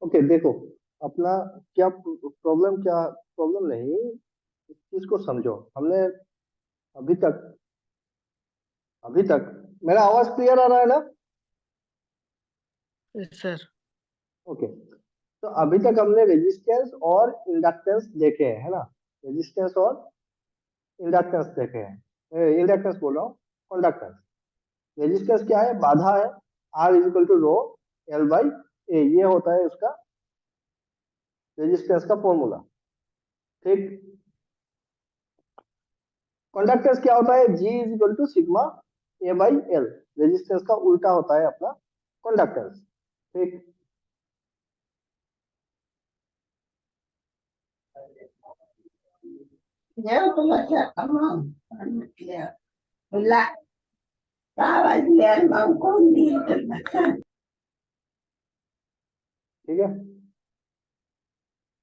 Okay देखो, अपना क्या प्रॉब्लम, क्या प्रॉब्लम नहीं, इस चीज को समझो। हमने अभी तक अभी तक मेरा आवाज क्लियर आ रहा है ना? सर। ओके, तो अभी तक हमने रेजिस्टेंस और इंडक्टेंस देखे हैं, है ना? रेजिस्टेंस और इंडक्टेंस देखे हैं, इंडक्टेंस बोल रहा हूँ, कंडक्टेंस। रेजिस्टेंस क्या है? बाधा है। R is equal to rho L by A, ये होता है उसका रेजिस्टेंस का फॉर्मूला। ठीक। कंडक्टेंस क्या होता है? G is equal to sigma A by L. Resistance का उल्टा होता है अपना कंडक्टेंस। ठीक। Nếu tôi là sẽ cảm ơn anh là là ta là gì mà con đi từ mặt. ठीक है,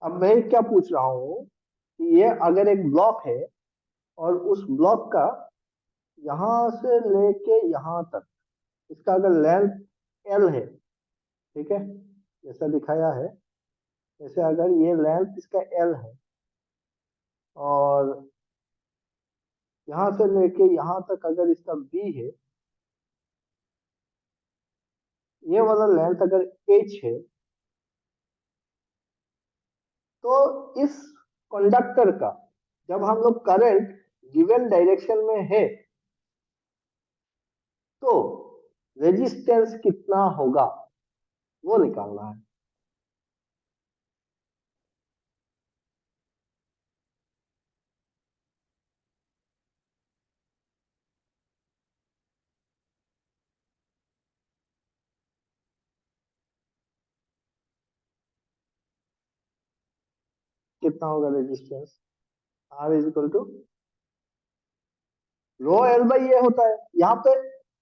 अब मैं क्या पूछ रहा हूँ कि ये अगर एक ब्लॉक है और उस ब्लॉक का यहां से लेके यहां तक इसका अगर लेंथ एल है, ठीक है, जैसा दिखाया है, जैसे अगर ये लेंथ इसका एल है और यहां से लेके यहां तक अगर इसका बी है, ये वाला लेंथ अगर एच है, तो इस कंडक्टर का जब हम लोग करंट गिवन डायरेक्शन में है तो रेजिस्टेंस कितना होगा वो निकालना है। कितना होगा resistance? R is equal to rho L by A होता है। यहाँ पे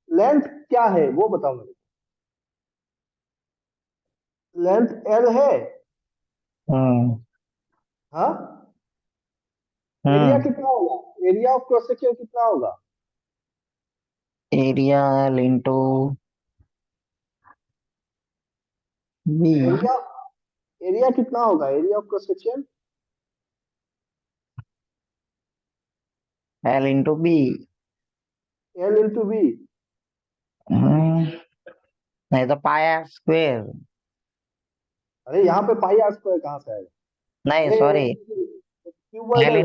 लेंथ क्या है वो बताओ मेरे को। लेंथ एल है। हम्म। हाँ, एरिया हम्म। कितना होगा? एरिया ऑफ क्रॉस सेक्शन कितना होगा? Area L into B. Area, area कितना होगा? Area of cross section L into B. L into B. नहीं तो पाया स्क्वेयर। अरे यहाँ पे पाई आर स्क्वायर कहाँ से आएगा? नहीं ये सॉरी। एल क्यूबॉइडल है,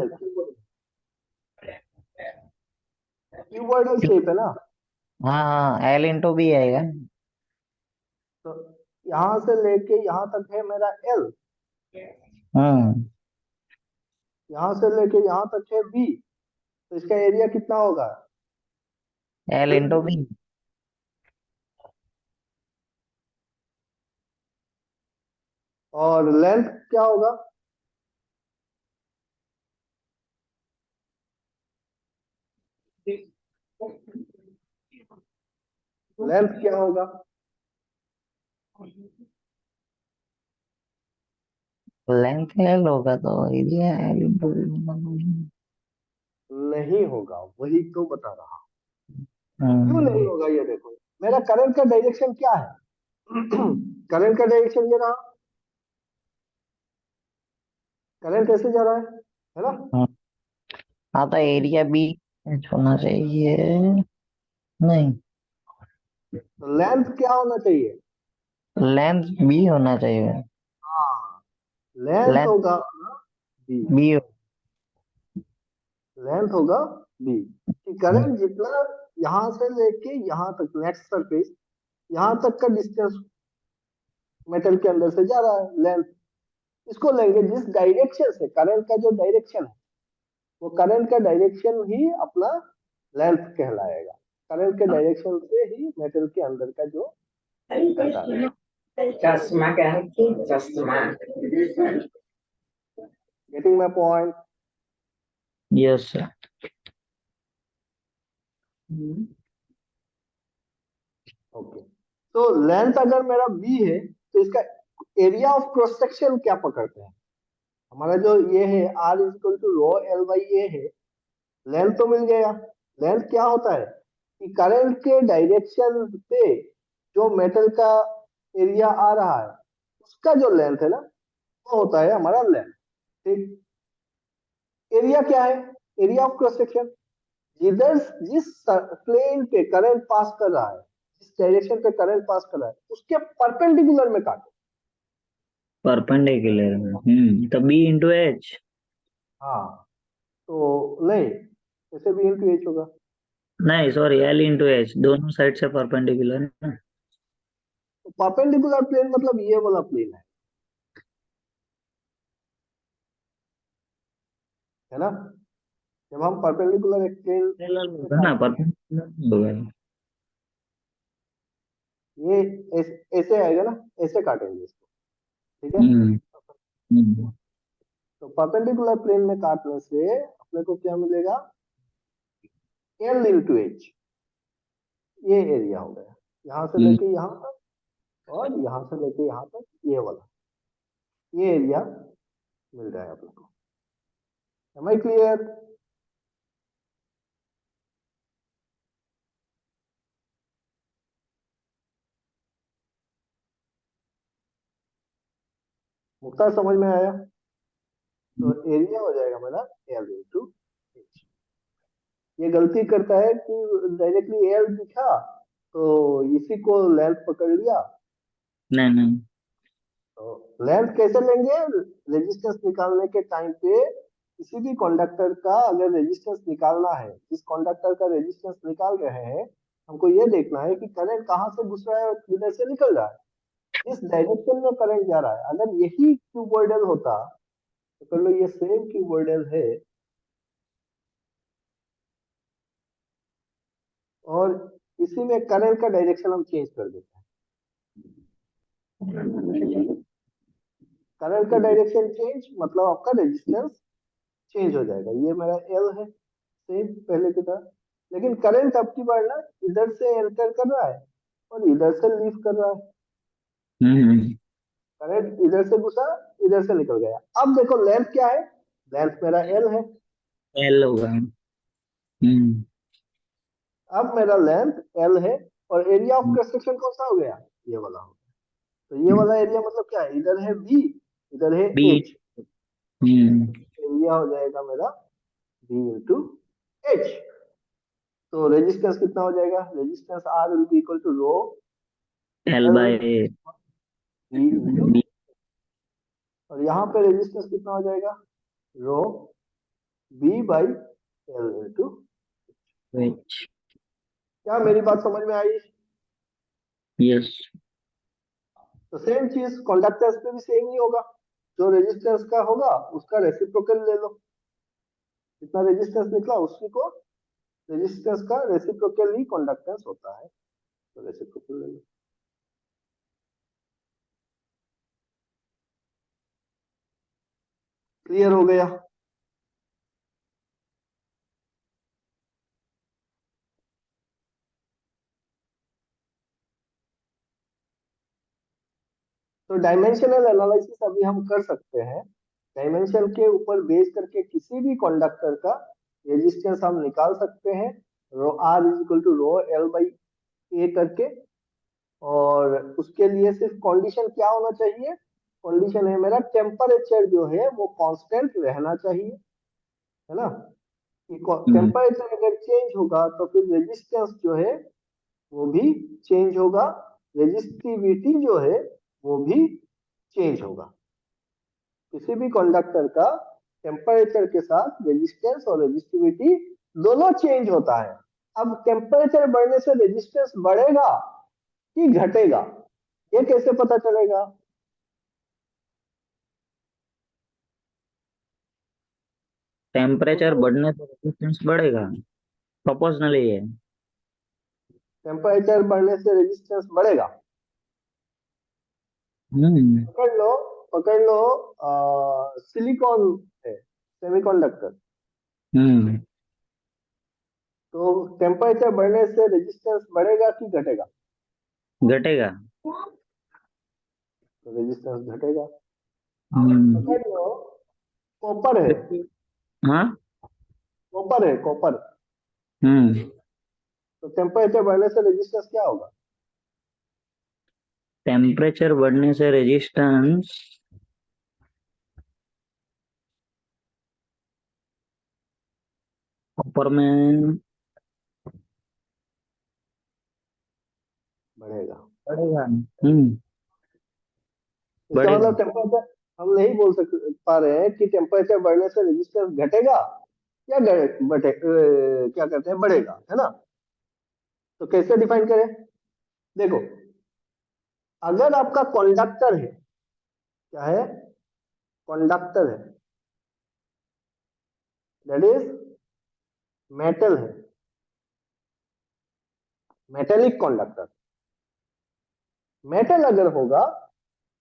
क्यूबॉइडल शेप है ना। हाँ हाँ, एल इंटू बी आएगा। तो यहाँ से लेके यहाँ तक है मेरा एल, हम्म। यहाँ से लेके यहाँ तक है बी, तो इसका एरिया कितना होगा? L into B. और लेंथ क्या होगा? लेंथ क्या होगा? लेंथ एल होगा तो एरिया एल इंटू बी। नहीं होगा, वही तो बता रहा हूं। क्यों नहीं हम्म। होगा ये देखो, मेरा करंट का डायरेक्शन क्या है? करंट का डायरेक्शन ये रहा, करंट ऐसे जा रहा है ना? हाँ तो एरिया बी होना चाहिए। नहीं, तो लेंथ क्या होना चाहिए? लेंथ बी होना चाहिए। हाँ, लेंथ लेंथ होगा बी। बी। लेंथ होगा बी। कि करंट जितना यहां से लेके यहां तक नेक्स्ट सरफेस, यहां तक का डिस्टेंस मेटल के अंदर से जा रहा है, लेंथ। इसको लेंगे जिस डायरेक्शन से करंट का जो डायरेक्शन है, वो करंट का डायरेक्शन ही अपना लेंथ कहलाएगा। करंट के डायरेक्शन से ही मेटल के अंदर का जो जाता है। चश्मा क्या है कि चश्मा getting my point? Yes. Okay, तो लेंथ अगर मेरा बी है तो इसका एरिया ऑफ क्रॉस सेक्शन क्या पकड़ते हैं? हमारा जो ये है R is equal to rho L by A है। लेंथ तो मिल गया। लेंथ क्या होता है कि करंट के डायरेक्शन पे जो मेटल का एरिया आ रहा है उसका जो लेंथ है ना वो होता है हमारा लेंथ। ठीक। एरिया क्या है? Area of cross section. जिधर जिस प्लेन पे करंट पास कर रहा है, जिस डायरेक्शन पे करंट पास कर रहा है उसके परपेंडिकुलर में काटो। परपेंडिकुलर में तो बी इंटू एच। हाँ, तो नहीं, ऐसे भी इंटू एच होगा। नहीं सॉरी, एल इंटू एच, दोनों साइड से परपेंडिकुलर है ना। तो परपेंडिकुलर प्लेन मतलब ये वाला प्लेन है ना। जब हम परपेंडिकुलर एक प्लेन पैरेलल पे होगा ना, काटते हैं, परपेंडिकुलर होगा। ये ऐसे आएगा ना, ऐसे काटेंगे इसको। ठीक है। हम्म हम्म तो परपेंडिकुलर प्लेन में काटने से अपने को क्या मिलेगा? L into H. ये एरिया हो गया, यहाँ से हम्म। लेके यहाँ तक और यहाँ से लेके यहाँ तक, ये वाला, ये एरिया मिल रहा है अपने को। M I clear? मुख्तार समझ में आया? तो एरिया हो जाएगा मेरा एल इंटू एच। ये गलती करता है कि डायरेक्टली एल दिखा तो इसी को लेंथ पकड़ लिया। नहीं नहीं। तो लेंथ कैसे लेंगे? रेजिस्टेंस निकालने के टाइम पे किसी भी कंडक्टर का अगर रेजिस्टेंस निकालना है, जिस कंडक्टर का रेजिस्टेंस निकाल रहे हैं, हमको ये देखना है कि करंट कहाँ से घुस रहा है और किधर से निकल रहा है, इस डायरेक्शन में करंट जा रहा है। अगर यही क्यूबॉइडल होता तो कर लो ये सेम क्यूबॉइडल है और इसी में करंट का डायरेक्शन हम चेंज कर देते हैं। करंट का डायरेक्शन चेंज मतलब आपका रेजिस्टेंस चेंज हो जाएगा। ये मेरा एल है सेम पहले की तरह, लेकिन करंट अब की बार ना इधर से एंटर कर रहा है और इधर से लीव कर रहा है। हम्म। करंट इधर से घुसा, इधर से निकल गया। अब देखो लेंथ क्या है? लेंथ मेरा एल है। एल होगा। अब मेरा लेंथ एल है और एरिया ऑफ क्रॉस सेक्शन कौन सा हो गया? ये वाला हो गया। तो ये वाला एरिया मतलब क्या है? इधर है बी, इधर है बी। एच। एरिया हो जाएगा मेरा बी इंटू एच। तो रेजिस्टेंस कितना हो जाएगा? Resistance R will be equal to rho L L by B into, B. और यहाँ पे रेजिस्टेंस कितना हो जाएगा? Rho B by L into. H. क्या मेरी बात समझ में आई? यस। तो सेम चीज कंडक्टर्स पे भी सेम ही होगा। जो रेजिस्टेंस का होगा उसका रेसिप्रोकल ले लो, जितना रेजिस्टेंस निकला उसी को, रेजिस्टेंस का रेसिप्रोकल ही कंडक्टेंस होता है, तो रेसिप्रोकल ले लो। क्लियर हो गया? तो डायमेंशनल एनालिसिस अभी हम कर सकते हैं। डायमेंशन के ऊपर बेस करके किसी भी कंडक्टर का रेजिस्टेंस हम निकाल सकते हैं, rho R is equal to rho L by A करके। और उसके लिए सिर्फ कंडीशन क्या होना चाहिए? कंडीशन है मेरा टेम्परेचर जो है वो कांस्टेंट रहना चाहिए, है ना। कि टेम्परेचर अगर चेंज होगा तो फिर रेजिस्टेंस जो है वो भी चेंज होगा, रेजिस्टिविटी जो है वो भी चेंज होगा। किसी भी कंडक्टर का टेम्परेचर के साथ रेजिस्टेंस और रेजिस्टिविटी दोनों चेंज होता है। अब टेम्परेचर बढ़ने से रेजिस्टेंस बढ़ेगा कि घटेगा, ये कैसे पता चलेगा? टेम्परेचर बढ़ने से रेजिस्टेंस बढ़ेगा, प्रोपोर्शनली है। टेम्परेचर बढ़ने से रेजिस्टेंस बढ़ेगा। हम्म पकड़ लो, पकड़ लो, सिलिकॉन है, सेमीकंडक्टर। हम्म। तो टेम्परेचर बढ़ने से रेजिस्टेंस बढ़ेगा कि घटेगा? घटेगा। तो रेजिस्टेंस घटेगा। हम्म। पकड़ लो, कॉपर है, हाँ। कॉपर है, कॉपर। हम्म। तो टेम्परेचर बढ़ने से रेजिस्टेंस क्या होगा? टेम्परेचर बढ़ने से रेजिस्टेंस ऊपर में बढ़ेगा। बढ़ेगा। इसका बढ़ेगा। मतलब टेम्परेचर, हम नहीं बोल पा रहे हैं कि टेम्परेचर बढ़ने से रेजिस्टेंस घटेगा या क्या कहते हैं, बढ़ेगा, है ना। तो कैसे डिफाइन करें? देखो, अगर आपका कंडक्टर है, क्या है, कंडक्टर है, दैट इज मेटल है, मेटेलिक कंडक्टर, मेटल अगर होगा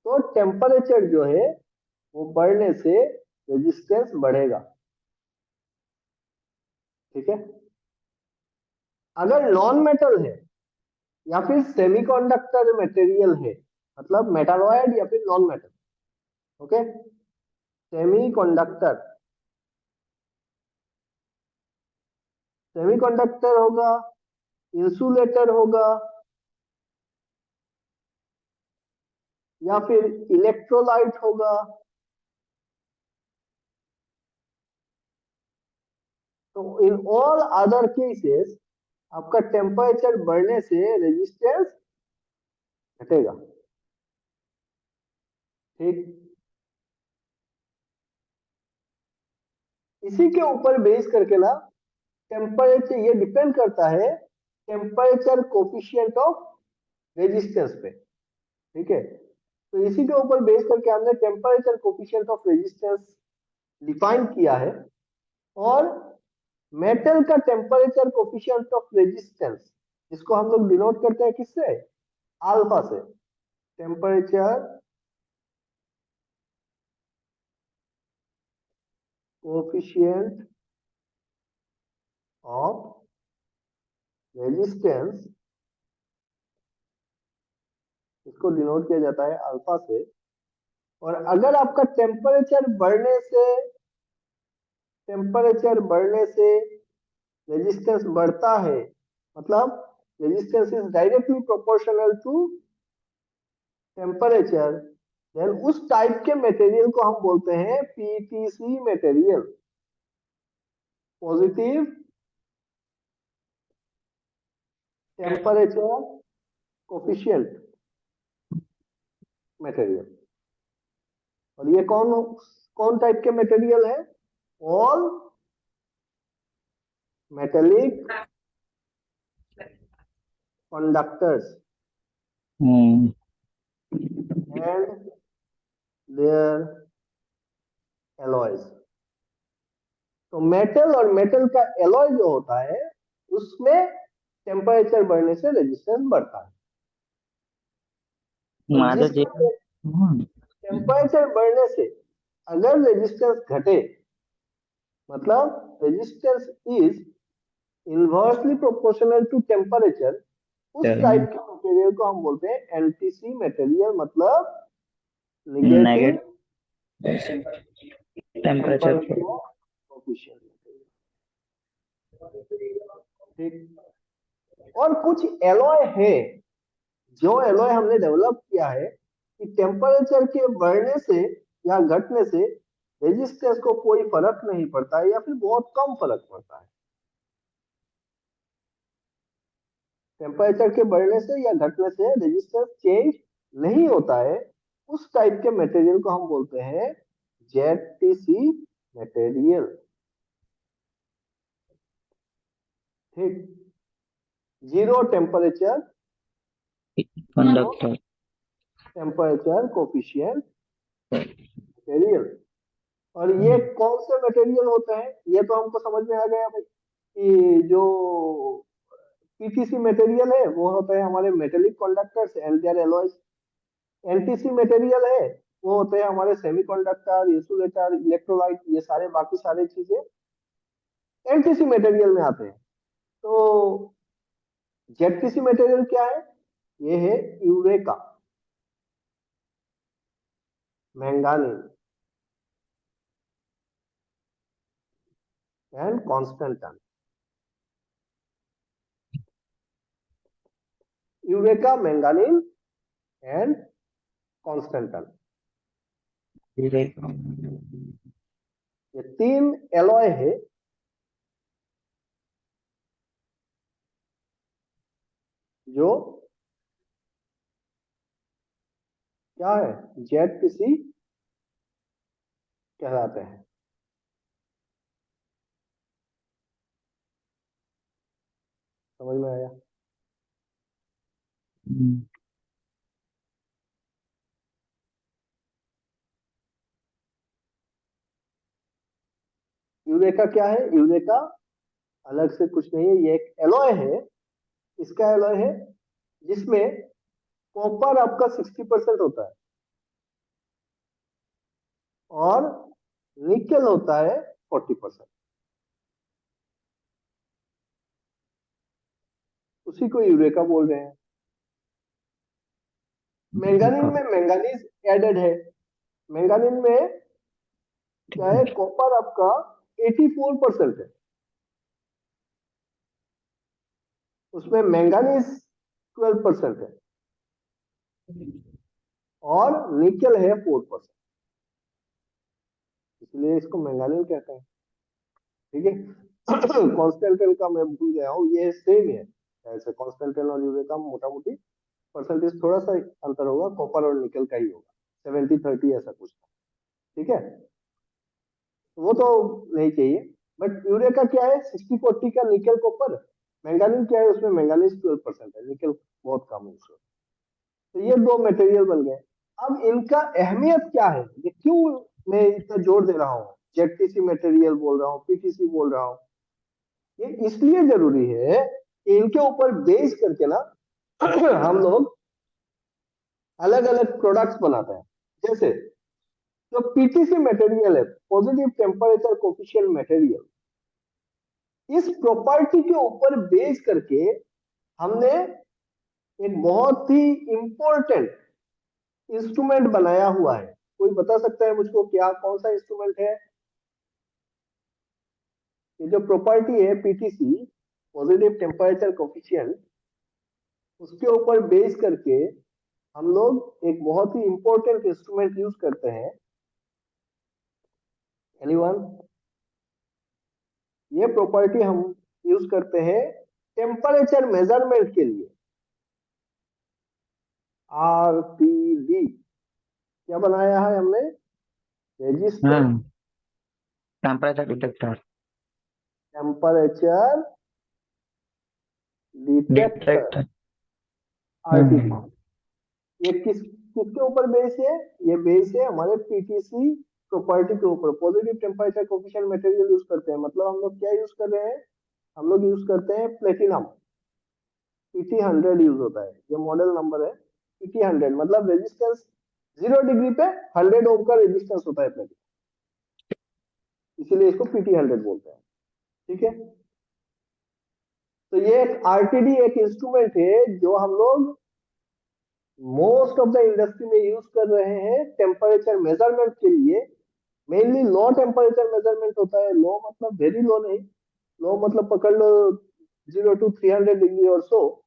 तो टेम्परेचर जो है वो बढ़ने से रेजिस्टेंस बढ़ेगा। ठीक है। अगर नॉन मेटल है या फिर सेमीकंडक्टर मटेरियल है, मतलब मेटालॉयड या फिर non metal, okay, semiconductor, semiconductor होगा, इंसुलेटर होगा, या फिर इलेक्ट्रोलाइट होगा, तो इन ऑल अदर केसेस आपका टेम्परेचर बढ़ने से रेजिस्टेंस घटेगा। ठीक। इसी के ऊपर बेस करके ना टेम्परेचर, ये डिपेंड करता है टेम्परेचर कोफिशिएंट ऑफ रेजिस्टेंस पे। ठीक है। तो इसी के ऊपर बेस करके हमने temperature coefficient of resistance define किया है। और मेटल का टेम्परेचर कोफिशिएंट ऑफ रेजिस्टेंस, जिसको हम लोग डिनोट करते हैं किससे, अल्फा से, टेम्परेचर कोफिशिएंट ऑफ रेजिस्टेंस, इसको डिनोट किया जाता है अल्फा से। और अगर आपका टेम्परेचर बढ़ने से रेजिस्टेंस बढ़ता है, मतलब resistance is directly proportional to temperature, then उस टाइप के मटेरियल को हम बोलते हैं PTC material, positive temperature coefficient material. और ये कौन कौन टाइप के मटेरियल है? All metallic conductors hmm and their alloys. तो मेटल और मेटल का एलॉय जो होता है, उसमें टेम्परेचर बढ़ने से रेजिस्टेंस बढ़ता है। तो माझं जे जिसका टेम्परेचर बढ़ने से अगर रेजिस्टेंस घटे, मतलब resistance is inversely proportional to temperature, उस टाइप के मटेरियल को हम बोलते हैं एनटीसी मटेरियल, मतलब negative negative temperature temperature coefficient. ठीक। और कुछ एलॉय है, जो एलॉय हमने डेवलप किया है कि टेम्परेचर के बढ़ने से या घटने से रेजिस्टेंस को कोई फर्क नहीं पड़ता है या फिर बहुत कम फर्क पड़ता है। टेम्परेचर के बढ़ने से या घटने से रेजिस्टेंस चेंज नहीं होता है, उस टाइप के मटेरियल को हम बोलते हैं जेडटीसी मटेरियल। ठीक। Zero temperature conductor temperature coefficient material. और ये कौन से मटेरियल होते हैं, ये तो हमको समझ में आ गया भाई कि जो पीटीसी मटेरियल है वो होते हैं हमारे metallic conductors and their alloys. NTC material है वो होते हैं हमारे सेमीकंडक्टर, इंसुलेटर, इलेक्ट्रोलाइट, ये सारे बाकी सारे चीजें एनटीसी मटेरियल में आते हैं। तो जेडटीसी मटेरियल क्या है? ये है eureka, manganese and constantan. Eureka, manganese and constantan. ये 3 एलॉय है जो क्या है, ZPC कहलाते हैं। समझ में आया? यूरेका क्या है? यूरेका अलग से कुछ नहीं है, ये एक एलॉय है। इसका एलॉय है जिसमें कॉपर आपका 60% होता है और निकेल होता है 40%। उसी को यूरेका बोल रहे हैं। मैंगानीज में मैंगानीज एडेड है। मैंगानीज में क्या है, कॉपर आपका 84% है, उसमें मैंगानीज 12% है और निकेल है 4%, इसलिए इसको मैंगानीज कहते हैं। ठीक है। कॉन्स्टेंटेल का मैं भूल गया हूँ, ये सेम है ऐसे, कॉन्स्टेंटेल और यूरेका मोटा मोटी परसेंटेज थोड़ा सा अंतर होगा, कॉपर और निकल का ही होगा, 70-30 ऐसा कुछ। ठीक है, वो तो नहीं चाहिए। बट यूरेका क्या है, 60-40 का निकल कॉपर। मैंगानीज क्या है, उसमें मैंगानीज 12% है, निकल बहुत कम है उसमें। तो ये दो मटेरियल बन गए। अब इनका अहमियत क्या है, ये क्यों मैं इतना जोर दे रहा हूँ, ZTC मटेरियल बोल रहा हूँ, PTC बोल रहा हूँ। ये इसलिए जरूरी है कि इनके ऊपर बेस करके ना हम लोग अलग अलग प्रोडक्ट्स बनाते हैं। जैसे जो PTC मटेरियल है, पॉजिटिव टेम्परेचर कोफिशिएंट मटेरियल, इस प्रॉपर्टी के ऊपर बेस करके हमने एक बहुत ही इंपॉर्टेंट इंस्ट्रूमेंट बनाया हुआ है। कोई बता सकता है मुझको क्या, कौन सा इंस्ट्रूमेंट है? ये जो प्रॉपर्टी है PTC, पॉजिटिव टेम्परेचर कोफिशिएंट, उसके ऊपर बेस करके हम लोग एक बहुत ही इंपॉर्टेंट इंस्ट्रूमेंट यूज करते हैं। एनीवन? ये प्रॉपर्टी हम यूज करते हैं टेम्परेचर मेजरमेंट के लिए। RTD क्या बनाया है हमने? Register temperature detector. Temperature detector, detector. RTD। ये किसके ऊपर बेस है? ये बेस है हमारे PTC प्रॉपर्टी के ऊपर। Positive temperature coefficient material use करते हैं, मतलब हम लोग क्या यूज कर रहे हैं? हम लोग यूज करते हैं प्लेटिनम। PT100 यूज होता है, ये मॉडल नंबर है PT100। मतलब रेजिस्टेंस 0 डिग्री पे 100 ओम का रेजिस्टेंस होता है प्लेटिनम, इसीलिए इसको PT100 बोलते हैं। ठीक है, तो ये एक RTD एक इंस्ट्रूमेंट है जो हम लोग मोस्ट ऑफ द इंडस्ट्री में यूज कर रहे हैं टेम्परेचर मेजरमेंट के लिए। मेनली लो टेम्परेचर मेजरमेंट होता है। लो मतलब वेरी लो नहीं, लो मतलब पकड़ लो 0 to 300 डिग्री और सो।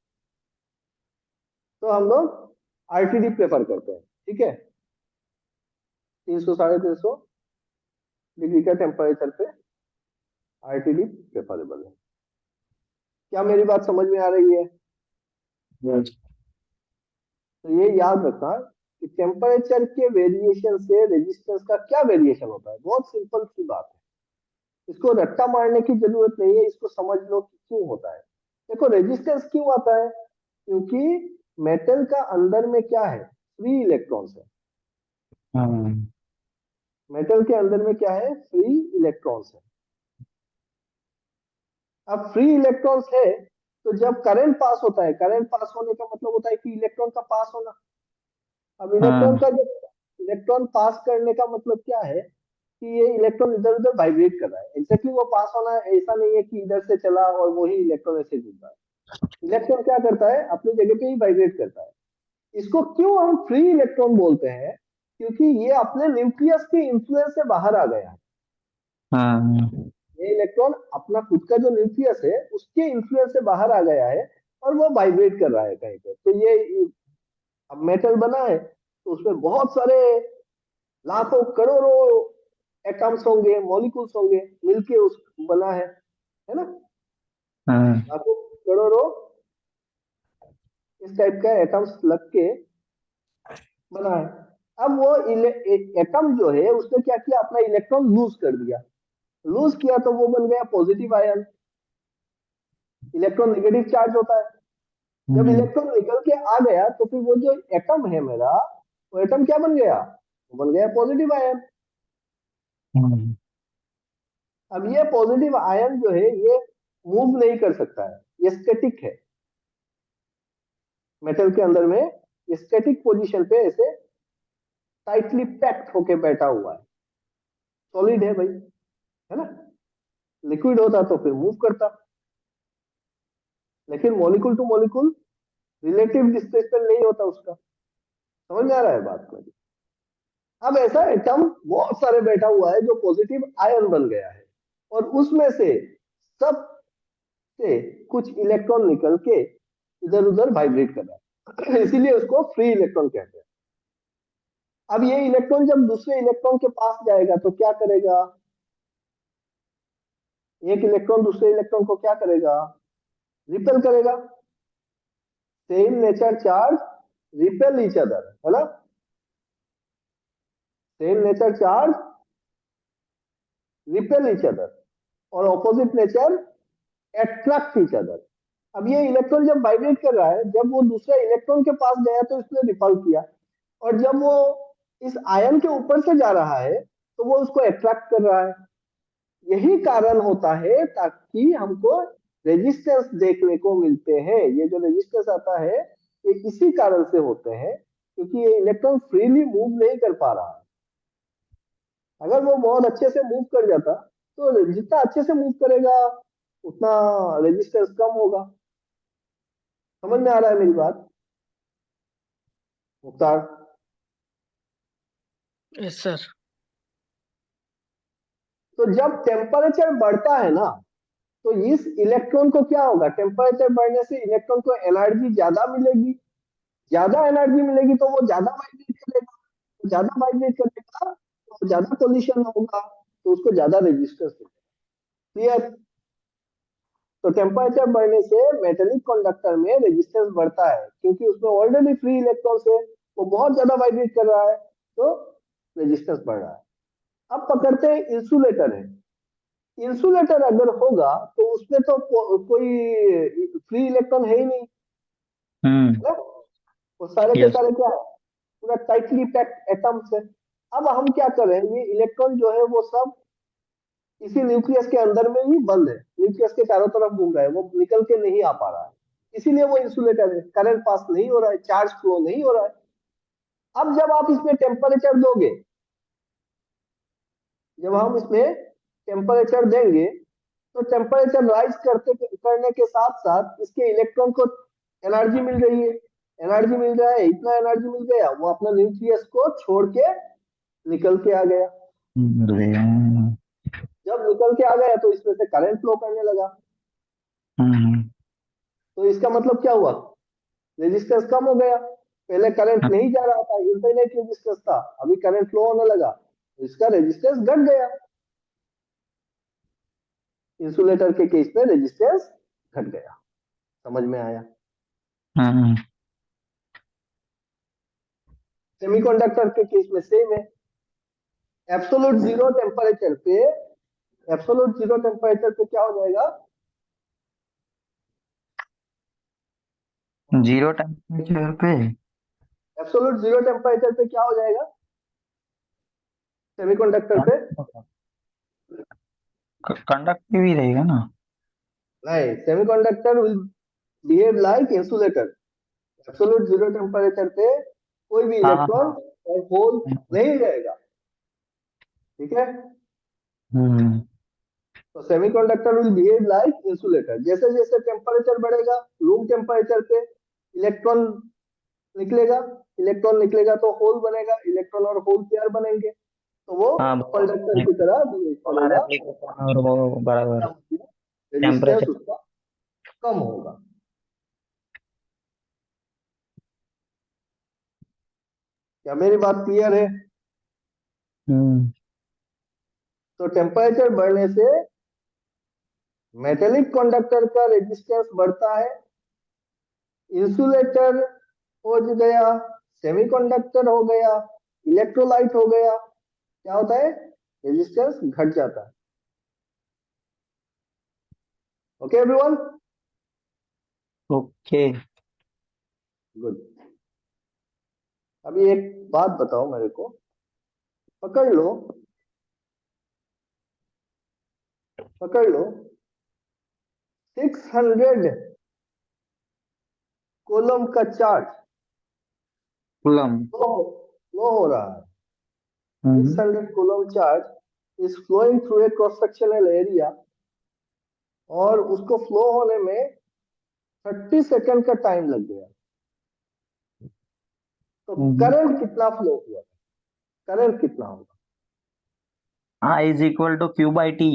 तो हम लोग RTD प्रेफर करते हैं। ठीक है, 300-350 डिग्री का टेम्परेचर पे RTD प्रेफरेबल है। क्या मेरी बात समझ में आ रही है? तो ये याद रखना कि टेम्परेचर के वेरिएशन से रेजिस्टेंस का क्या वेरिएशन होता है। बहुत सिंपल सी बात है, इसको रट्टा मारने की जरूरत नहीं है, इसको समझ लो कि क्यों होता है। देखो रेजिस्टेंस क्यों आता है, क्योंकि मेटल का अंदर में क्या है, फ्री इलेक्ट्रॉन्स है। मेटल के अंदर में क्या है, फ्री इलेक्ट्रॉन्स है। अब फ्री इलेक्ट्रॉन्स है तो जब करंट पास होता है, करंट पास होने का मतलब होता है कि इलेक्ट्रॉन का पास होना। अब इलेक्ट्रॉन का जब इलेक्ट्रॉन पास करने का मतलब क्या है कि ये इलेक्ट्रॉन इधर उधर वाइब्रेट कर रहा है। एग्जैक्टली वो पास होना है ऐसा नहीं है कि इधर से चला और वही इलेक्ट्रॉन ऐसे घूम रहा है। इलेक्ट्रॉन क्या करता है, अपनी जगह पे ही वाइब्रेट करता है। इसको क्यों हम फ्री इलेक्ट्रॉन बोलते हैं, क्योंकि ये अपने न्यूक्लियस के इंफ्लुएंस से बाहर आ गया है। ये इलेक्ट्रॉन अपना खुद का जो न्यूक्लियस है उसके इंफ्लुएंस से बाहर आ गया है और वो वाइब्रेट कर रहा है कहीं पे। तो ये अब मेटल बना है तो उसमें बहुत सारे लाखों करोड़ों एटम्स होंगे, मॉलिक्यूल्स होंगे, मिलके उस बना है ना? हाँ। लाखों करोड़ों इस टाइप का एटम्स लग के बना है। अब वो एटम जो है उसने क्या किया, अपना इलेक्ट्रॉन लूज कर दिया। लूज किया तो वो बन गया positive ion. Electron negative charge होता है। जब हम्म। इलेक्ट्रॉन निकल के आ गया तो फिर वो जो एटम है मेरा, वो एटम क्या बन गया? वो बन गया पॉजिटिव आयन। हम्म। अब ये पॉजिटिव आयन जो है ये मूव नहीं कर सकता है, ये स्टैटिक है। मेटल के अंदर में ये स्टैटिक पोजीशन पे ऐसे टाइटली पैक्ड होके बैठा हुआ है। सॉलिड है भाई, है ना? लिक्विड होता तो फिर मूव करता, लेकिन molecule two molecule relative displacement नहीं होता उसका। समझ में आ रहा है बात मेरी? अब ऐसा एटम बहुत सारे बैठा हुआ है जो पॉजिटिव आयन बन गया है, और उसमें से सब से कुछ इलेक्ट्रॉन निकल के इधर उधर वाइब्रेट कर रहा है इसीलिए उसको फ्री इलेक्ट्रॉन कहते हैं। अब ये इलेक्ट्रॉन जब दूसरे इलेक्ट्रॉन के पास जाएगा तो क्या करेगा? एक इलेक्ट्रॉन दूसरे इलेक्ट्रॉन को क्या करेगा? रिपेल करेगा। Same nature charge repel each other, है ना? Same nature charge repel each other, और opposite nature attract each other. अब ये इलेक्ट्रॉन जब वाइब्रेट कर रहा है, जब वो दूसरे इलेक्ट्रॉन के पास गया तो इसने रिपल किया, और जब वो इस आयन के ऊपर से जा रहा है तो वो उसको अट्रैक्ट कर रहा है। यही कारण होता है ताकि हमको रेजिस्टेंस देखने को मिलते हैं। ये जो रेजिस्टेंस आता है ये इसी कारण से होते हैं, क्योंकि ये इलेक्ट्रॉन फ्रीली मूव नहीं कर पा रहा है। अगर वो बहुत अच्छे से मूव कर जाता तो जितना अच्छे से मूव करेगा उतना रेजिस्टेंस कम होगा। समझ में आ रहा है मेरी बात मुख्तार? Yes sir. तो जब टेम्परेचर बढ़ता है ना, तो इस इलेक्ट्रॉन को क्या होगा? टेम्परेचर बढ़ने से इलेक्ट्रॉन को एनर्जी ज्यादा मिलेगी। ज्यादा एनर्जी मिलेगी तो वो ज्यादा वाइब्रेट करेगा। ज्यादा वाइब्रेट करेगा तो ज्यादा पोल्यूशन होगा, तो उसको ज्यादा रेजिस्टेंस मिलेगा। क्लियर? तो टेम्परेचर बढ़ने से मेटेलिक कंडक्टर में रेजिस्टेंस बढ़ता है, क्योंकि उसमें ऑलरेडी फ्री इलेक्ट्रॉन्स है, वो बहुत ज्यादा वाइब्रेट कर रहा है तो रेजिस्टेंस बढ़ रहा है। अब पकड़ते हैं इंसुलेटर है। इंसुलेटर अगर होगा तो उसमें तो कोई फ्री इलेक्ट्रॉन है ही नहीं, हम्म। है ना? वो सारे के यस। सारे क्या है? पूरा टाइटली पैक्ड एटम्स है। अब हम क्या कर रहे हैं, ये इलेक्ट्रॉन जो है वो सब इसी न्यूक्लियस के अंदर में ही बंद है, न्यूक्लियस के चारों तरफ घूम रहा है, वो निकल के नहीं आ पा रहा है। इसीलिए वो इंसुलेटर है, करंट पास नहीं हो रहा है, चार्ज फ्लो नहीं हो रहा है। अब जब आप इसमें टेम्परेचर दोगे, जब हम इसमें टेम्परेचर देंगे तो टेम्परेचर राइज करने के साथ साथ इसके इलेक्ट्रॉन को एनर्जी मिल रही है। एनर्जी मिल रहा है, इतना एनर्जी मिल गया, वो अपना न्यूक्लियस को छोड़ के निकल के आ गया। जब निकल के आ गया तो इसमें से करंट फ्लो करने लगा। हम्म। तो इसका मतलब क्या हुआ? रेजिस्टेंस कम हो गया। पहले करंट नहीं जा रहा था, इनफिनिट रेजिस्टेंस था, अभी करंट फ्लो होने लगा तो इसका रेजिस्टेंस घट गया। इंसुलेटर के केस में रेजिस्टेंस घट गया। समझ में आया? हम्म। सेमीकंडक्टर के केस में सेम है। एब्सोल्यूट जीरो टेम्परेचर पे, एब्सोल्यूट जीरो टेम्परेचर पे क्या हो जाएगा? जीरो टेम्परेचर पे एब्सोल्यूट जीरो टेम्परेचर पे क्या हो जाएगा सेमीकंडक्टर पे? कंडक्टिव ही रहेगा ना। नहीं, semiconductor will behave like insulator. Absolute zero temperature पे कोई भी हाँ इलेक्ट्रॉन हाँ। और होल नहीं रहेगा। ठीक है? हम्म। तो semiconductor will behave like insulator. जैसे जैसे टेम्परेचर बढ़ेगा रूम टेम्परेचर पे इलेक्ट्रॉन निकलेगा। इलेक्ट्रॉन निकलेगा तो होल बनेगा, इलेक्ट्रॉन और होल पेयर बनेंगे, तो वो हाँ, कंडक्टर की तरह बिहेव पोलर करेगा। एप्लीकेशन और वो बराबर रेजिस्टेंस टेम्परेचर। उसका कम होगा। क्या मेरी बात क्लियर है? तो टेम्परेचर बढ़ने से मेटेलिक कंडक्टर का रेजिस्टेंस बढ़ता है, इंसुलेटर हो गया, सेमीकंडक्टर हो गया, इलेक्ट्रोलाइट हो गया, क्या होता है? रेजिस्टेंस घट जाता है। Okay everyone? ओके। गुड। अभी एक बात बताओ मेरे को, पकड़ लो, पकड़ लो, 600 कोलम का चार्ज कूलम। फ्लो हो रहा है। 600 coulomb charge is flowing through a cross sectional area, और उसको फ्लो होने में 30 सेकंड का टाइम लग गया। तो करंट कितना फ्लो हुआ? करंट कितना होगा? I is equal to Q by T।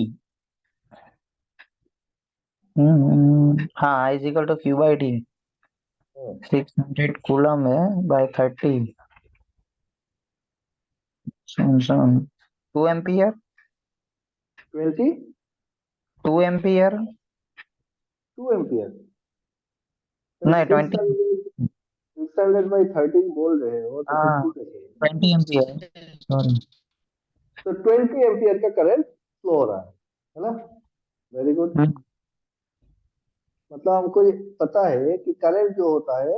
हाँ, I is equal to Q by T। 600 coulomb है by 30। 2 एम्पियर। 22 एम्पियर। एम्पियर। नहीं, 20। 600 बाई 30 बोल रहे हो तो हाँ, 50 कैसे? 20 एम्पियर, सॉरी। तो 20 एम्पियर का करंट फ्लो हो रहा है ना? Very good. मतलब हमको ये पता है कि करंट जो होता है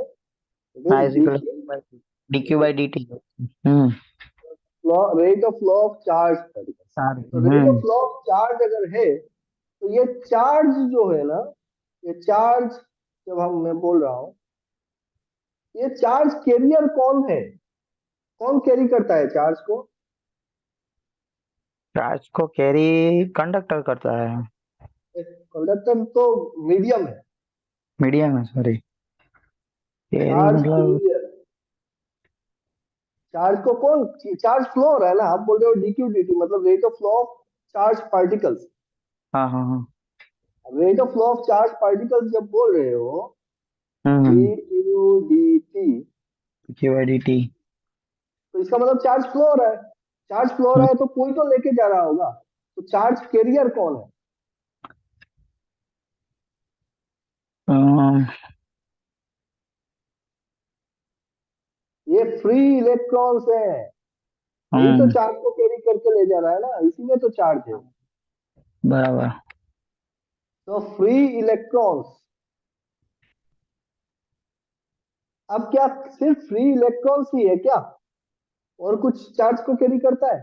it I is is equal to dq by dt। Rate of flow of charge तरीके से। तो rate of flow of charge अगर है तो ये चार्ज जो है ना, ये चार्ज जब हम मैं बोल रहा हूँ, ये चार्ज कैरियर कौन है? कौन कैरी करता है चार्ज को? चार्ज को कैरी कंडक्टर करता है। कंडक्टर तो मीडियम है। मीडियम है, सॉरी। कैरी चार्ज मतलब। कैरियर, चार्ज को कौन, चार्ज फ्लो हो रहा है ना, आप बोल रहे हो डीक्यू डीटी, मतलब rate of flow of charge particles. हाँ हाँ हाँ। Rate of flow of charge particles जब बोल रहे हो D hmm. Q D T, dq by dt। तो इसका मतलब चार्ज फ्लो हो रहा है। चार्ज फ्लो हो रहा है तो कोई तो लेके जा रहा होगा, तो चार्ज कैरियर कौन है? हम्म। ये फ्री इलेक्ट्रॉन्स है, यही तो चार्ज को कैरी करके ले जा रहा है ना, इसी में तो चार्ज है। बराबर। तो फ्री इलेक्ट्रॉन्स, अब क्या सिर्फ फ्री इलेक्ट्रॉन्स ही है क्या, और कुछ चार्ज को कैरी करता है?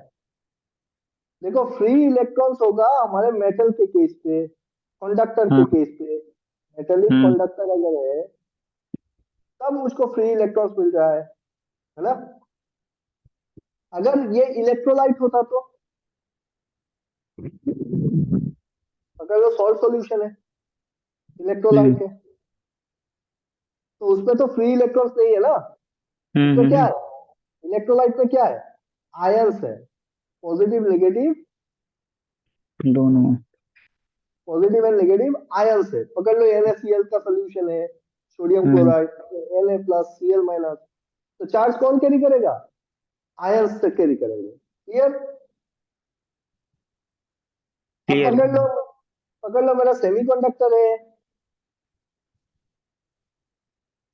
देखो फ्री इलेक्ट्रॉन्स होगा हमारे मेटल के केस पे, कंडक्टर के हम्म केस पे। मेटेलिक हम्म कंडक्टर अगर है तब उसको फ्री इलेक्ट्रॉन्स मिल रहा है ना? अगर ये इलेक्ट्रोलाइट होता तो, अगर वो सॉल्ट सॉल्यूशन है, हम्म इलेक्ट्रोलाइट है, तो उसमें तो फ्री इलेक्ट्रॉन्स नहीं है ना। उसमें क्या हम्म। है? इलेक्ट्रोलाइट में क्या है? आयंस है, पॉजिटिव नेगेटिव, दोनों। पॉजिटिव एंड नेगेटिव आयंस है। पकड़ लो NaCl का सोल्यूशन है, sodium hmm. Chloride, Na plus Cl minus, तो चार्ज कौन कैरी करेगा? आयंस से कैरी करेंगे। क्लियर? अब क्लियर। पकड़ लो मेरा सेमीकंडक्टर है,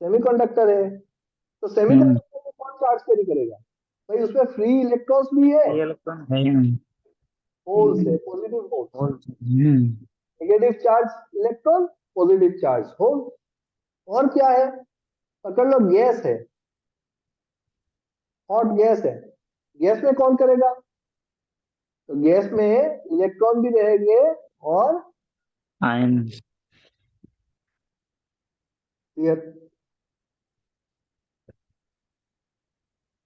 सेमीकंडक्टर है, तो हम्म। सेमीकंडक्टर में कौन चार्ज कैरी करेगा? भाई उसमें फ्री इलेक्ट्रॉन्स भी है, ये इलेक्ट्रॉन है ही नहीं। होल्स है, पॉजिटिव होल्स, और negative charge electron, positive charge hole. और क्या है? पकड़ लो गैस है, हॉट गैस है, गैस में कौन करेगा? तो गैस में इलेक्ट्रॉन भी रहेंगे और आयन। क्लियर?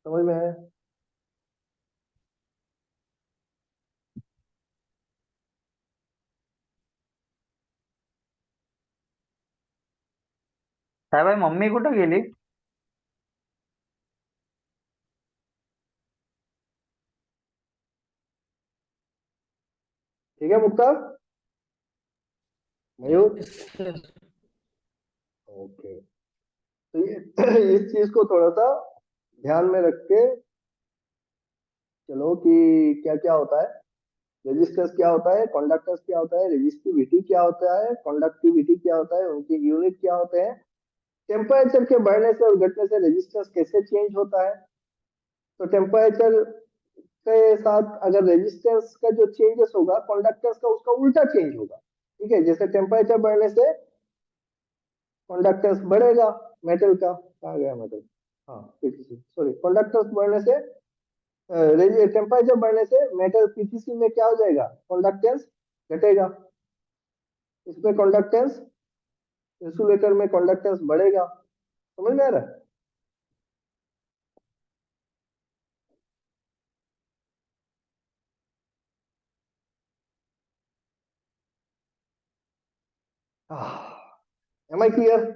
समझ में है? काय भाई, मम्मी कुठं गेली? ठीक है मुक्ता, मयूर? ओके। तो ये इस चीज को थोड़ा सा ध्यान में रख के चलो कि क्या क्या होता है, रेजिस्टेंस क्या होता है, कंडक्टेंस क्या होता है, रेजिस्टिविटी क्या होता है, कंडक्टिविटी क्या होता है, उनकी यूनिट क्या होते हैं, टेम्परेचर के बढ़ने से और घटने से रेजिस्टेंस कैसे चेंज होता है। तो टेम्परेचर के साथ अगर रेजिस्टेंस का जो चेंजेस होगा, कंडक्टेंस का उसका उल्टा चेंज होगा। ठीक है, जैसे टेम्परेचर बढ़ने से कंडक्टेंस बढ़ेगा मेटल का, कहाँ गया मेटल, हाँ सॉरी, कंडक्टेंस बढ़ने से टेम्परेचर बढ़ने से मेटल पीटीसी में क्या हो जाएगा, कंडक्टेंस घटेगा। इसमें कंडक्टेंस, इंसुलेटर में कंडक्टेंस बढ़ेगा। समझ में आ रहा है? Am I clear?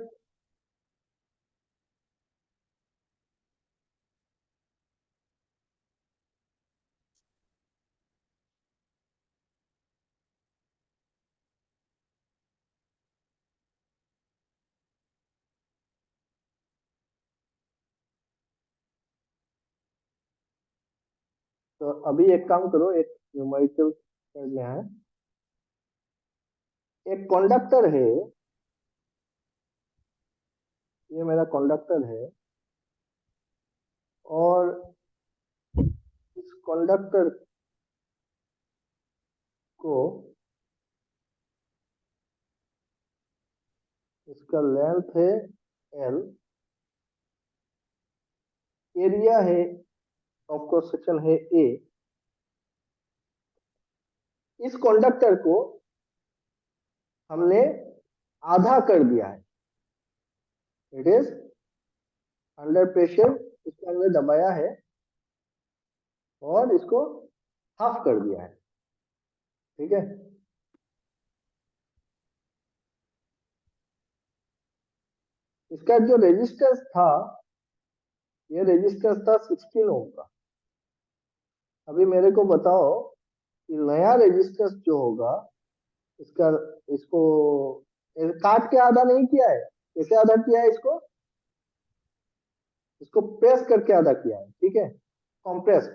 तो अभी एक काम करो, एक न्यूमेरिकल कर लिया है। एक कंडक्टर है, ये मेरा कंडक्टर है, और इस कंडक्टर को, इसका लेंथ है एल, एरिया है ऑफ क्रॉस सेक्शन है ए। इस कंडक्टर को हमने आधा कर दिया है, इट इज अंडर प्रेशर, इसको हमने दबाया है और इसको हाफ कर दिया है। ठीक है, इसका जो रेजिस्टेंस था, ये रेजिस्टेंस था 16 ओम का। अभी मेरे को बताओ कि नया रेजिस्टेंस जो होगा इसका, इसको काट के आधा नहीं किया है, कैसे आधा किया है इसको, इसको प्रेस करके आधा किया है। ठीक है, compressed,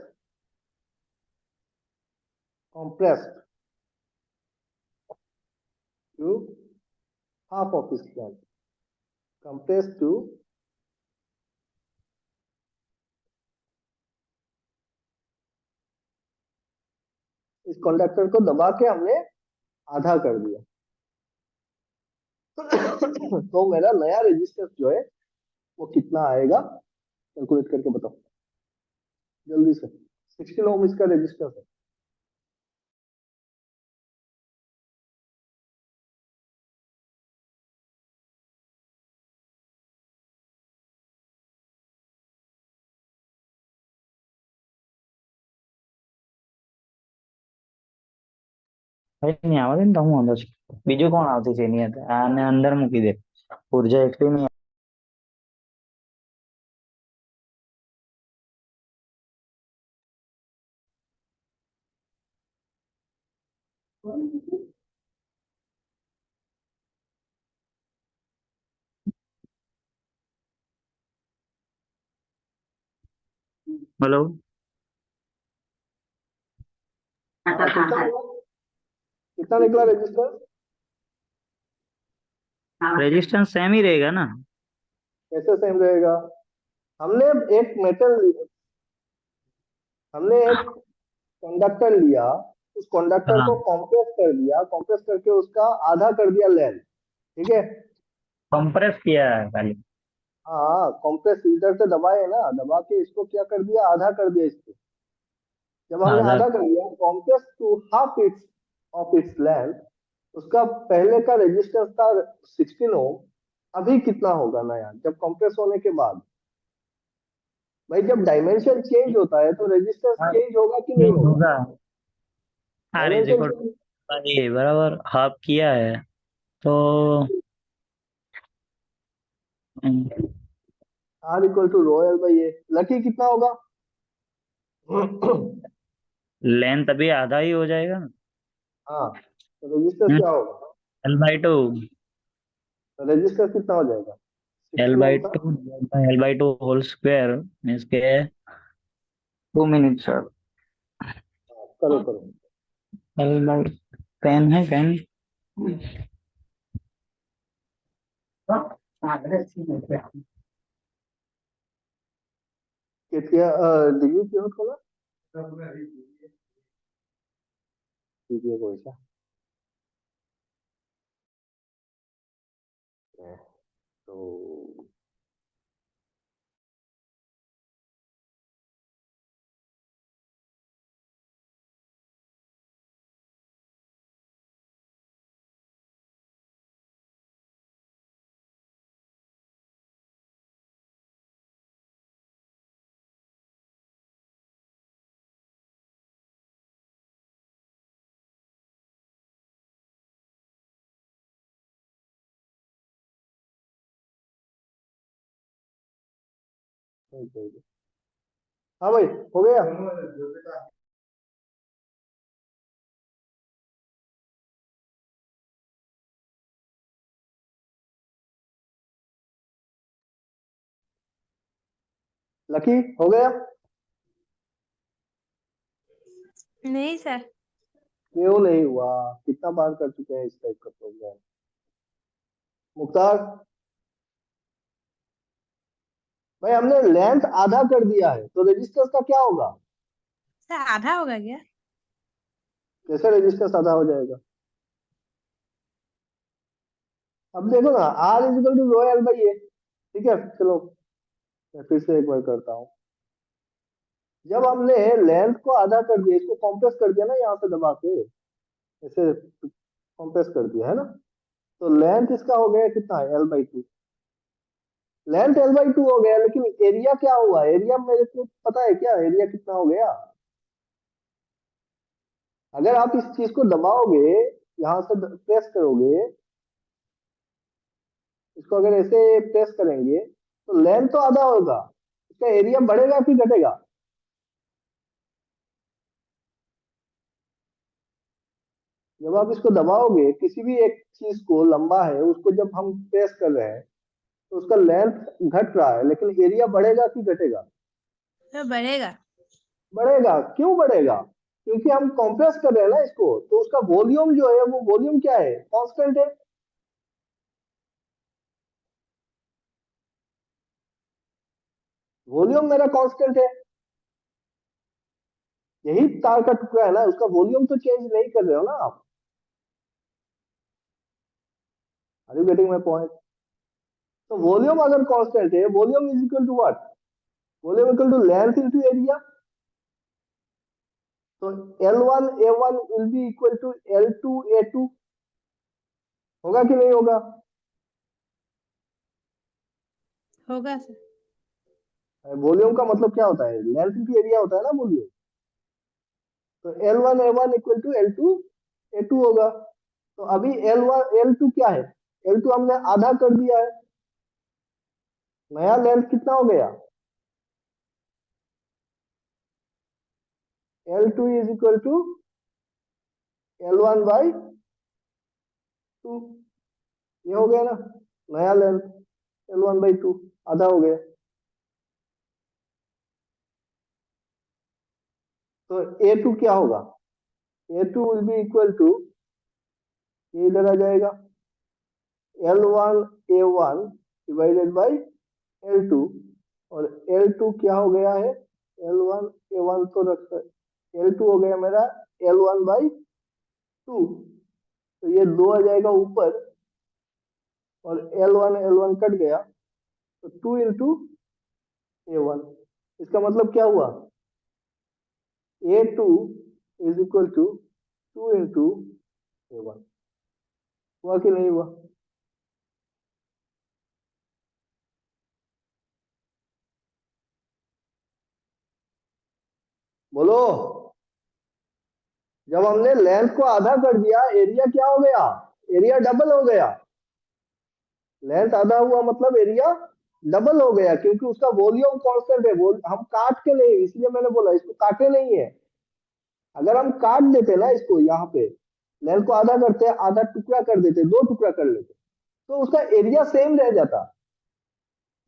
compressed to half of its length, compressed to इस कंडक्टर को दबा के हमने आधा कर दिया। तो मेरा नया रेजिस्टेंस जो है वो कितना आएगा, कैलकुलेट करके बताओ जल्दी से। 16 ओम इसका रेजिस्टेंस है। ભાઈ નહીં આવવા દે ને તો હું વાંધો છે. બીજું કોણ આવતી છે એની અંદર? આને અંદર મૂકી દે. ઉર્જા એટલી નહીં. हेलो. हाँ, कितना निकला रेजिस्टेंस? रेजिस्टेंस सेम ही रहेगा ना. कैसे सेम रहेगा? हमने एक मेटल, हमने एक कंडक्टर लिया, उस कंडक्टर हाँ. को कॉम्प्रेस कर दिया, कॉम्प्रेस करके उसका आधा कर दिया लेंथ। ठीक है, कंप्रेस किया है खाली. हाँ कॉम्प्रेस इधर से दबाए ना, दबा के इसको क्या कर दिया, आधा कर दिया इसको। जब हमने आधा. आधा कर दिया, compress to half its of its length, उसका पहले का रेजिस्टेंस था 16 ओम, अभी कितना होगा नया जब कंप्रेस होने के बाद? भाई जब डायमेंशन चेंज होता है तो रेजिस्टेंस हाँ, चेंज होगा कि नहीं चेंज होगा? होगा. R is dimension equal change, to बराबर हाफ किया है तो R equal to rho L by A, लकी कितना होगा? लेंथ अभी आधा ही हो जाएगा ना. हाँ, तो रेजिस्टेंस क्या होगा? L/2. तो रेजिस्टेंस कितना हो जाएगा? एल कितना बाई टाइम था? Two L by two whole square means के 2 मिनट सर। करो करो। एल बाई पेन है पेन। कितना डिग्री क्यों खोला? डिग्री कोई सा है, तो हाँ भाई हो गया। लकी हो गया? नहीं सर। क्यों नहीं हुआ? कितना बार कर चुके हैं इस टाइप का प्रोग्राम? मुख्तार भाई, हमने लेंथ आधा कर दिया है, तो रेजिस्टेंस का क्या होगा? सर आधा होगा क्या? कैसे रेजिस्टेंस आधा हो जाएगा? अब देखो ना, R is equal to rho L by A. ठीक है चलो, मैं फिर से एक बार करता हूँ। जब हमने लेंथ को आधा कर दिया, इसको कॉम्प्रेस कर दिया ना यहाँ से दबा के, ऐसे कॉम्प्रेस कर दिया है ना, तो लेंथ इसका हो गया कितना? L by to. Length L by to हो गया, लेकिन एरिया क्या हुआ? एरिया मेरे को पता है क्या? एरिया कितना हो गया? अगर आप इस चीज को दबाओगे, यहाँ से प्रेस करोगे, इसको अगर ऐसे प्रेस करेंगे, तो लेंथ तो आधा होगा, इसका एरिया बढ़ेगा कि घटेगा? जब आप इसको दबाओगे, किसी भी एक चीज को लंबा है उसको जब हम प्रेस कर रहे हैं, तो उसका लेंथ घट रहा है, लेकिन एरिया बढ़ेगा कि घटेगा? सर बढ़ेगा। बढ़ेगा। क्यों बढ़ेगा? क्योंकि हम कंप्रेस कर रहे हैं ना इसको, तो उसका वॉल्यूम जो है, वो वॉल्यूम क्या है? कांस्टेंट है। वॉल्यूम मेरा कांस्टेंट है। यही तार का टुकड़ा है ना, उसका वॉल्यूम तो चेंज नहीं कर रहे हो ना आप। Are you getting my point? तो वॉल्यूम अगर कांस्टेंट है, volume is equal to what? Volume equal to length into area. तो L1 A1 will be equal to L2 A2। होगा कि नहीं होगा? होगा सर। वॉल्यूम का मतलब क्या होता है? लेंथ इनटू एरिया होता है ना वॉल्यूम। तो L1 A1 equal to L2 A2 होगा। तो अभी L1 L2 क्या है? L2 हमने आधा कर दिया है। नया लेंथ कितना हो गया? L2 is equal to L1 by 2। ये हो गया ना नया लेंथ, L1 बाई 2 आधा हो गया। तो A2 क्या होगा? A2 will be equal to, ये इधर आ जाएगा, L1 A1 divided by L2। और L2 क्या हो गया है? L1 A1 तो रख, L2 हो गया मेरा L1 बाई 2। तो ये 2 आ जाएगा ऊपर, और L1 L1 कट गया, तो 2 इंटू A1। इसका मतलब क्या हुआ? A2 is equal to 2 into A1। हुआ कि नहीं हुआ? बोलो। जब हमने लेंथ को आधा कर दिया, एरिया क्या हो गया? एरिया डबल हो गया। लेंथ आधा हुआ मतलब एरिया डबल हो गया, क्योंकि उसका वॉल्यूम कांस्टेंट है। हम काट के नहीं, इसलिए मैंने बोला इसको काटे नहीं है। अगर हम काट देते ना इसको, यहाँ पे लेंथ को आधा करते, आधा टुकड़ा कर देते, दो टुकड़ा कर लेते, तो उसका एरिया सेम रह जाता।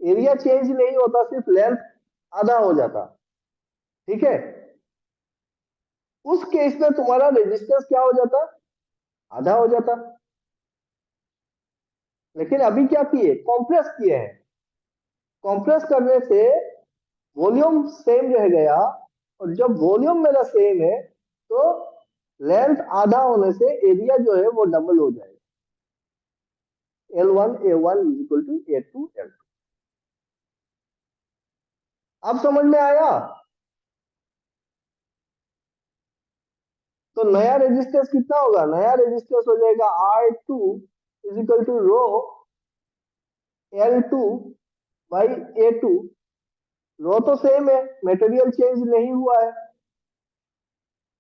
एरिया चेंज नहीं होता, सिर्फ लेंथ आधा हो जाता। ठीक है, उस केस में तुम्हारा रेजिस्टेंस क्या हो जाता, आधा हो जाता। लेकिन अभी क्या किए, कॉम्प्रेस किए हैं। कॉम्प्रेस करने से वॉल्यूम सेम रह गया, और जब वॉल्यूम मेरा सेम है तो लेंथ आधा होने से एरिया जो है वो डबल हो जाएगा। L1 A1 is equal to A2 L2। अब समझ में आया? तो नया रेजिस्टेंस कितना होगा, नया रेजिस्टेंस हो जाएगा R2 is equal to rho L2 by A2। Rho तो सेम है, मटेरियल चेंज नहीं हुआ है।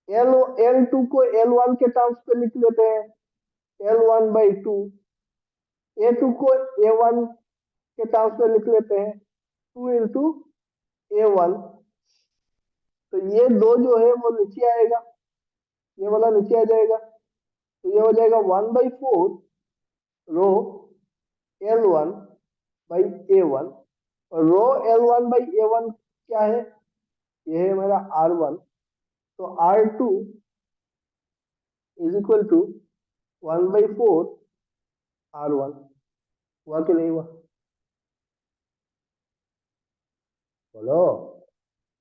L2 को L1 के टर्म्स पे लिख लेते हैं, L1 बाई 2। A2 को A1 के टर्म्स पे लिख लेते हैं, 2 इंटू A1। तो ये दो जो है वो नीचे आएगा, ये वाला नीचे आ जाएगा, तो ये हो जाएगा 1/4 रो L1 बाई A1। और रो L1 बाई A1 क्या है, ये है मेरा R1। तो R2 is equal to 1/4 R1। हुआ कि नहीं हुआ, बोलो?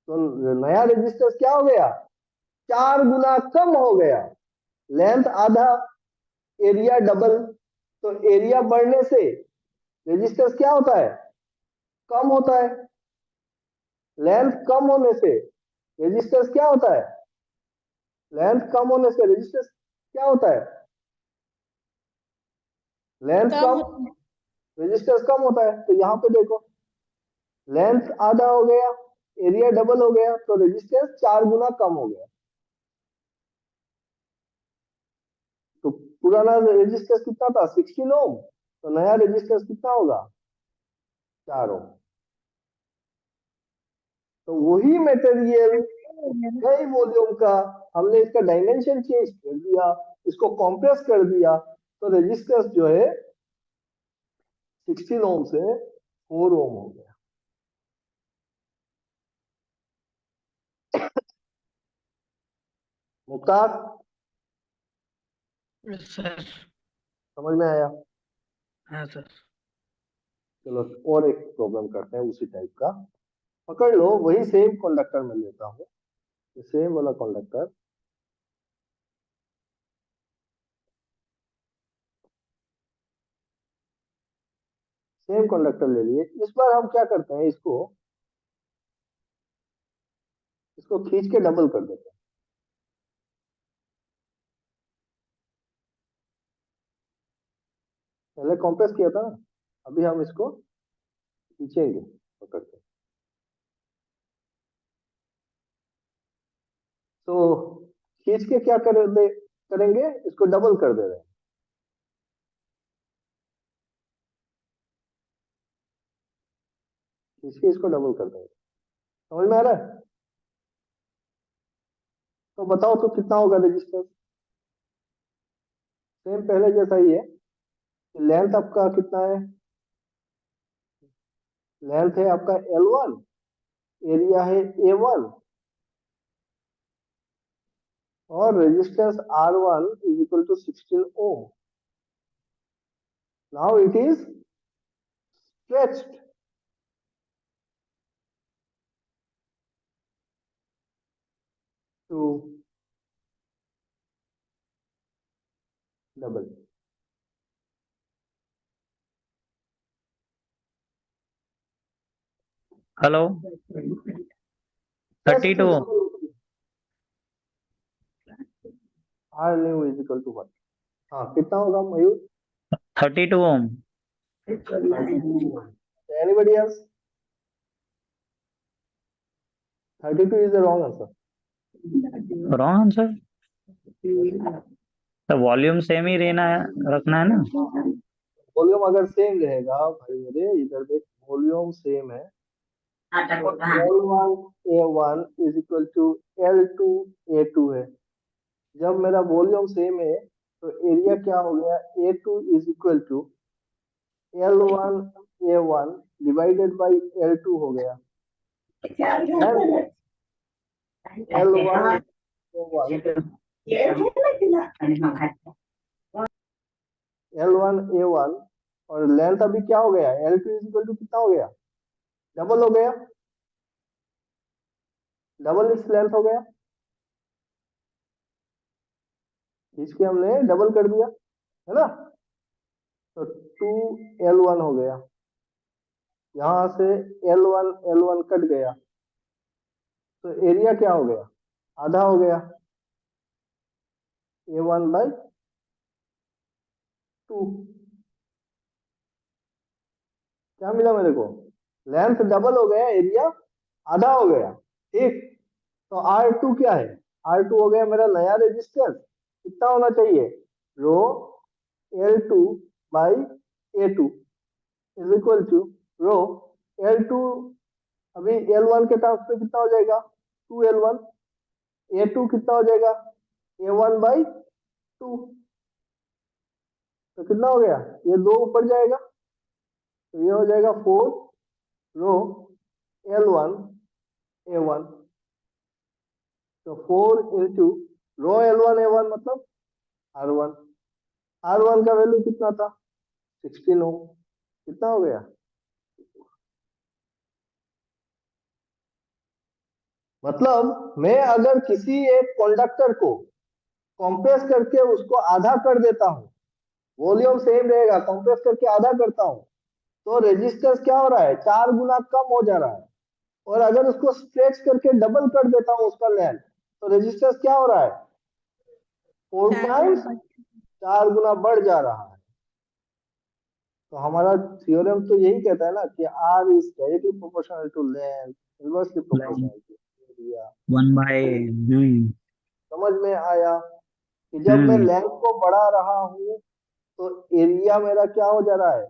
तो नया रेजिस्टेंस क्या हो गया, 4 गुना कम हो गया। लेंथ आधा, एरिया डबल। तो एरिया बढ़ने से रेजिस्टेंस क्या होता है, कम होता है। लेंथ कम होने से रेजिस्टेंस क्या होता है, लेंथ कम होने से रेजिस्टेंस क्या होता है, लेंथ कम कम, होता है। रेजिस्टेंस कम होता है। तो यहाँ पे देखो, लेंथ आधा हो गया, एरिया डबल हो गया, तो रेजिस्टेंस 4 गुना कम हो गया। तो पुराना रेजिस्टेंस कितना था, 16 ओम। तो नया रेजिस्टेंस कितना होगा, 4 ओम। तो वही मटेरियल, वही वॉल्यूम का, हमने इसका डायमेंशन चेंज कर दिया, इसको कॉम्प्रेस कर दिया, तो रेजिस्टेंस जो है 16 ओम से 4 ओम हो गया। मुख्तार, सर। समझ में आया? हाँ सर। चलो और एक प्रॉब्लम करते हैं उसी टाइप का। पकड़ लो, वही सेम कंडक्टर में लेता हूँ, सेम वाला कंडक्टर। सेम कंडक्टर ले लिए। इस बार हम क्या करते हैं, इसको इसको खींच के डबल कर देते हैं। पहले कॉम्प्रेस किया था ना, अभी हम इसको खींचेंगे पकड़ के। तो खींच के क्या करेंगे, इसको डबल कर दे रहे हैं। खींच के इसको डबल कर देंगे। समझ में आ रहा है? तो बताओ तो कितना होगा रेजिस्टेंस। सेम पहले जैसा ही है। लेंथ आपका कितना है, लेंथ है आपका L1, एरिया है A1, और resistance R1 is equal to 16 ohm. Now it is stretched. To double. Hello. 32। R new is equal to 1। हाँ, कितना होगा Mayur? 32 ohm. 32। Anybody else? 32 is the wrong answer. Wrong answer. तो volume same ही रहना है, रखना है ना। वॉल्यूम अगर सेम रहेगा भाई मेरे, इधर देख, वॉल्यूम सेम है। तो L1 A1 is equal to L2 A2 है। जब मेरा वॉल्यूम सेम है तो एरिया क्या हो गया, A2 is equal to L1 A1 divided by L2 हो गया, क्या and गलत L1 A1 ये है ना L1 A1 और लेंथ अभी क्या हो गया, L2 इक्वल टू कितना हो गया, डबल हो गया, डबल इस लेंथ हो गया, इसके हमने डबल कर दिया है ना, तो 2L1 हो गया, यहां से L1 कट गया, तो एरिया क्या हो गया, आधा हो गया, A1/2। क्या मिला मेरे को, लेंथ डबल हो गया, एरिया आधा हो गया, ठीक। तो R2 क्या है, R2 हो गया मेरा नया रेजिस्टेंस, कितना होना चाहिए, rho L2/A2 is equal to rho L2, अभी L1 के टर्म्स पे कितना हो जाएगा, 2L1, A2 कितना हो जाएगा, A1/2, तो कितना हो गया, ये 2 ऊपर जाएगा, तो ये हो जाएगा 4 रो L1 A1, तो 4 इंटू रो L1 A1 मतलब R1, R1 का वैल्यू कितना था, 16 ओम, कितना हो गया, मतलब मैं अगर किसी एक कंडक्टर को कंप्रेस करके उसको आधा कर देता हूं, वॉल्यूम सेम रहेगा, कंप्रेस करके आधा करता हूं, तो रेजिस्टेंस क्या हो रहा है, 4 गुना कम हो जा रहा है, और अगर उसको स्ट्रेच करके डबल कर देता हूं उसका लेंथ, तो रेजिस्टेंस क्या हो रहा है, 4 4 टाइम्स गुना 4 गुना बढ़ जा रहा है। तो हमारा थ्योरम तो यही कहता है ना कि R is directly proportional to length, inversely proportional to area. 1/। समझ में आया कि जब मैं लेंथ को बढ़ा रहा हूं तो एरिया मेरा क्या हो जा रहा है,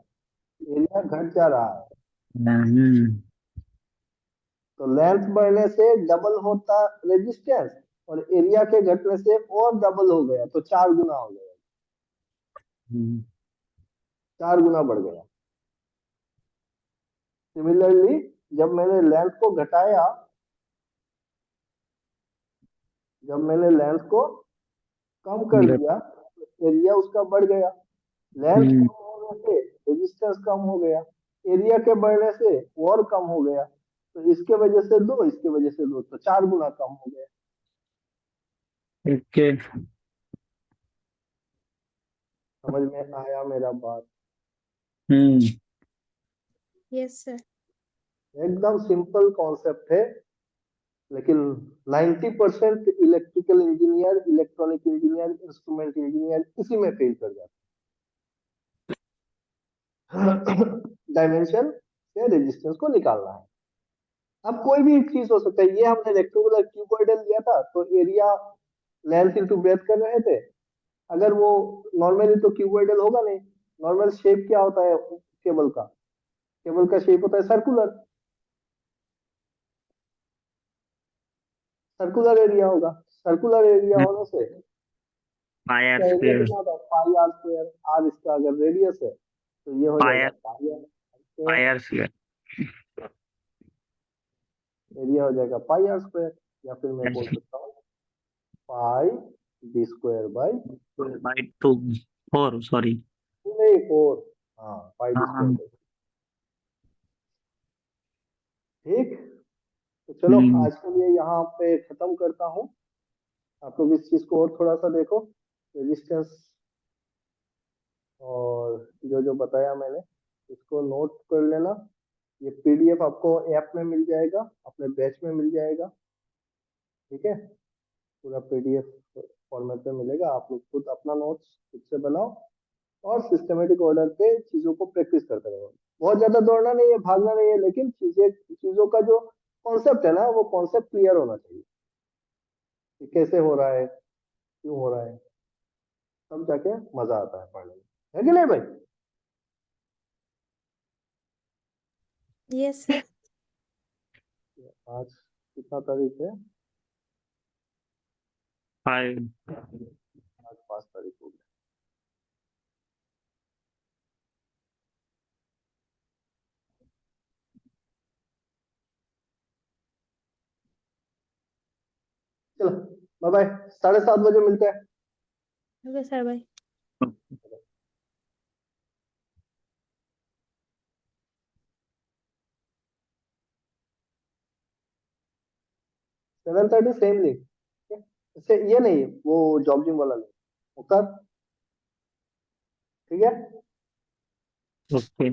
एरिया घट जा रहा है, तो लेंथ बढ़ने से डबल होता रेजिस्टेंस, और एरिया के घटने से और डबल हो गया, तो 4 गुना हो गया, 4 गुना बढ़ गया। सिमिलरली जब मैंने लेंथ को घटाया, जब मैंने लेंथ को कम कर दिया, तो एरिया उसका बढ़ गया, लेंथ कम होने से रेजिस्टेंस कम हो गया, एरिया के बढ़ने से और कम हो गया, तो इसके वजह से 2, इसके वजह से 2, तो 4 गुना कम हो गया। ओके। समझ में आया मेरा बात, यस सर। एकदम सिंपल कॉन्सेप्ट है, लेकिन 90% electrical engineer, electronic engineer, instrument engineer इसी में फेल कर जाते हैं। डायमेंशन से रेजिस्टेंस को निकालना है, अब कोई भी चीज हो सकता है, ये हमने रेक्टेंगुलर क्यूबॉइडल लिया था, तो एरिया लेंथ इंटू ब्रेथ कर रहे थे, अगर वो नॉर्मली तो क्यूबॉइडल होगा नहीं, नॉर्मल शेप क्या होता है केबल का, केबल का शेप होता है सर्कुलर, सर्कुलर एरिया होगा, सर्कुलर एरिया होने से पाई आर इसका एरिया स्क्वायर। कितना होता है, पाई आर स्क्वायर, आर इसका अगर रेडियस है तो ये हो पाई जाएगा R pi R square, pi R square. Area हो जाएगा पाई आर स्क्वायर, या फिर मैं बोल सकता हूँ pi D square by by 2 4 sorry. नहीं 4, हाँ पाई डी हाँ। स्क्वायर बाई, ठीक। तो चलो आज के लिए यहाँ पे खत्म करता हूँ, आप लोग इस चीज को और थोड़ा सा देखो, रेजिस्टेंस और जो जो बताया मैंने इसको नोट कर लेना, ये पीडीएफ आपको ऐप में मिल जाएगा, अपने बैच में मिल जाएगा, ठीक है, पूरा पीडीएफ फॉर्मेट में मिलेगा, आप लोग खुद अपना नोट्स खुद से बनाओ और सिस्टमेटिक ऑर्डर पे चीजों को प्रैक्टिस करते रहो, बहुत ज्यादा दौड़ना नहीं है, भागना नहीं है, लेकिन चीजों का जो कॉन्सेप्ट है ना, वो कॉन्सेप्ट क्लियर होना चाहिए कि कैसे हो रहा है, क्यों हो रहा है, तब जाके मजा आता है पढ़ने में, है कि नहीं भाई। Yes sir. आज कितना तारीख है, 5। आज 5 तारीख हो गई। चलो बाय बाय, 7:30 बजे मिलते हैं। Okay sir, bye. Seven thirty same link, इससे ये नहीं, वो जॉब वाला नहीं, वो कर, ठीक है। ओके।